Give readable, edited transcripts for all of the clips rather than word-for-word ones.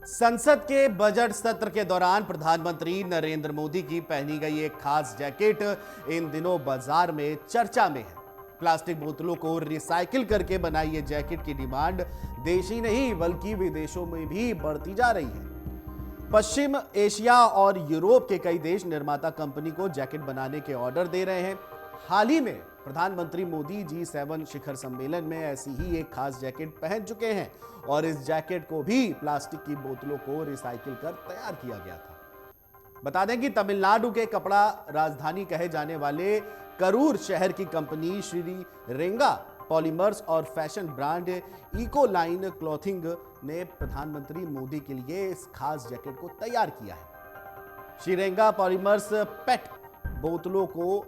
संसद के बजट सत्र के दौरान प्रधानमंत्री नरेंद्र मोदी की पहनी गई एक खास जैकेट इन दिनों बाजार में चर्चा में है। प्लास्टिक बोतलों को रिसाइकिल करके बनाई ये जैकेट की डिमांड देश ही नहीं बल्कि विदेशों में भी बढ़ती जा रही है। पश्चिम एशिया और यूरोप के कई देश निर्माता कंपनी को जैकेट बनाने के ऑर्डर दे रहे हैं। हाल ही में प्रधानमंत्री मोदी G7 शिखर सम्मेलन में ऐसी ही एक खास जैकेट पहन चुके हैं और इस जैकेट को भी प्लास्टिक की बोतलों को रिसाइकिल कर तैयार किया गया था। बता दें कि तमिलनाडु के कपड़ा राजधानी कहे जाने वाले करूर शहर की कंपनी श्री रेंगा पॉलीमर्स और fashion brand eco line clothing ने प्रधानमंत्री मोदी के लिए इस खास जैकेट को तैयार किया है। श्री रेंगा पॉलीमर्स पेट बोतलों को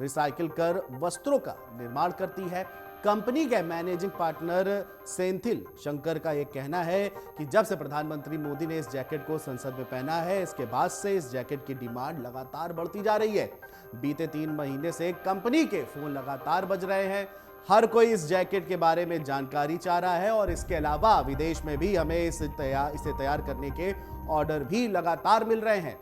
रिसाइकिल कर वस्त्रों का निर्माण करती है। कंपनी के मैनेजिंग पार्टनर सेंथिल शंकर का यह कहना है कि जब से प्रधानमंत्री मोदी ने इस जैकेट को संसद में पहना है, इसके बाद से इस जैकेट की डिमांड लगातार बढ़ती जा रही है। बीते 3 महीने से कंपनी के फोन लगातार बज रहे हैं। हर कोई इस जैकेट के बारे में जानकारी चाह रहा है और इसके अलावा विदेश में भी हमें इसे तैयार करने के ऑर्डर भी लगातार मिल रहे हैं।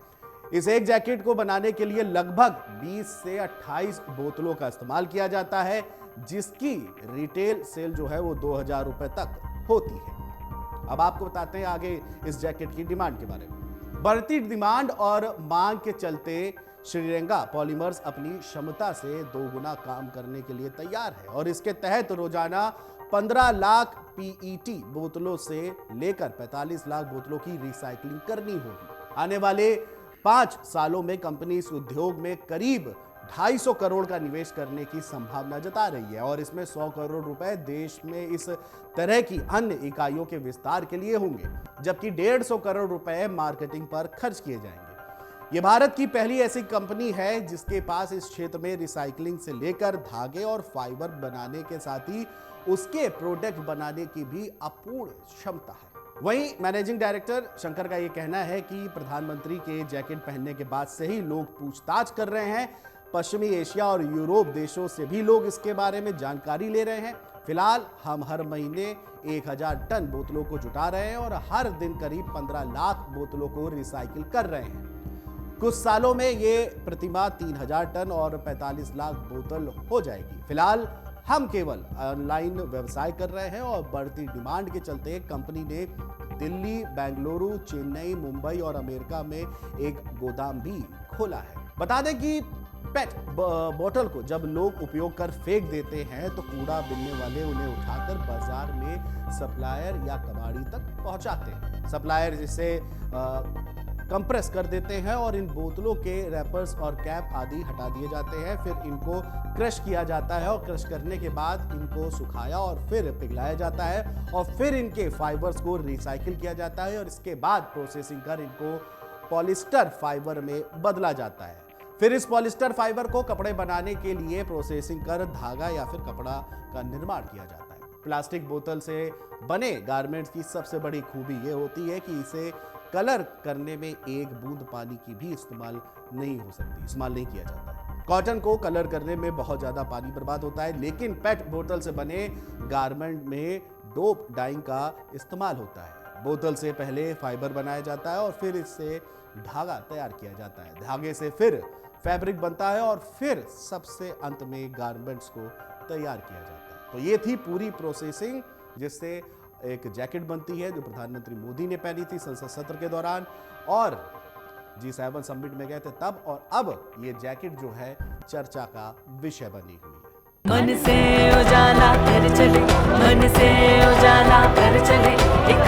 इस एक जैकेट को बनाने के लिए लगभग 20 से 28 बोतलों का इस्तेमाल किया जाता है, जिसकी रिटेल सेल जो है वो 2000 रुपए तक होती है। अब आपको बताते हैं आगे इस जैकेट की डिमांड के बारे में। बढ़ती डिमांड और मांग के चलते श्रीरेंगा पॉलीमर्स अपनी क्षमता से 2 गुना काम करने के लिए तैयार है और इसके तहत रोजाना 15 लाख PET बोतलों से लेकर 45 लाख बोतलों की रिसाइकलिंग करनी होगी। आने वाले 5 सालों में कंपनी इस उद्योग में करीब 250 करोड़ का निवेश करने की संभावना जता रही है और इसमें 100 करोड़ रुपए देश में इस तरह की अन्य इकाइयों के विस्तार के लिए होंगे, जबकि 150 करोड़ रुपए मार्केटिंग पर खर्च किए जाएंगे। यह भारत की पहली ऐसी कंपनी है जिसके पास इस क्षेत्र में रिसाइकलिंग से लेकर धागे और फाइबर बनाने के साथ ही उसके प्रोडक्ट बनाने की भी अपूर्ण क्षमता है। वहीं मैनेजिंग डायरेक्टर शंकर का यह कहना है कि प्रधानमंत्री के जैकेट पहनने के बाद से ही लोग पूछताछ कर रहे हैं। पश्चिमी एशिया और यूरोप देशों से भी लोग इसके बारे में जानकारी ले रहे हैं। फिलहाल हम हर महीने 1000 टन बोतलों को जुटा रहे हैं और हर दिन करीब 15 लाख बोतलों को रिसाइकिल कर रहे हैं। कुछ सालों में ये प्रतिमाह 3000 टन और 45 लाख बोतल हो जाएगी। फिलहाल हम केवल ऑनलाइन व्यवसाय कर रहे हैं और बढ़ती डिमांड के चलते कंपनी ने दिल्ली, बेंगलुरु, चेन्नई, मुंबई और अमेरिका में एक गोदाम भी खोला है। बता दें कि पेट बोतल को जब लोग उपयोग कर फेंक देते हैं तो कूड़ा बिनने वाले उन्हें उठाकर बाजार में सप्लायर या कबाड़ी तक पहुंचाते हैं। सप्लायर जिसे कंप्रेस कर देते हैं और इन बोतलों के रैपर्स और कैप आदि हटा दिए जाते हैं। फिर इनको क्रश किया जाता है और क्रश करने के बाद इनको सुखाया और फिर पिघलाया जाता है और फिर इनके फाइबर्स को रिसाइकिल किया जाता है और इसके बाद प्रोसेसिंग कर इनको पॉलिस्टर फाइबर में बदला जाता है। फिर इस पॉलिस्टर फाइबर को कपड़े बनाने के लिए प्रोसेसिंग कर धागा या फिर कपड़ा का निर्माण किया जाता है। प्लास्टिक बोतल से बने गारमेंट्स की सबसे बड़ी खूबी ये होती है कि इसे कलर करने में एक बूंद पानी की भी इस्तेमाल नहीं किया जाता है। कॉटन को कलर करने में बहुत ज्यादा पानी बर्बाद होता है, लेकिन पेट बोतल से बने गारमेंट में डोप डाइंग का इस्तेमाल होता है। बोतल से पहले फाइबर बनाया जाता है और फिर इससे धागा तैयार किया जाता है। धागे से फिर फैब्रिक बनता है और फिर सबसे अंत में गारमेंट्स को तैयार किया जाता है। तो ये थी पूरी प्रोसेसिंग जिससे एक जैकेट बनती है जो प्रधानमंत्री मोदी ने पहनी थी संसद सत्र के दौरान और G7 समिट में गए थे तब, और अब ये जैकेट जो है चर्चा का विषय बनी हुई है। मन से उजाला कर चले, मन से उजाला कर चले, एक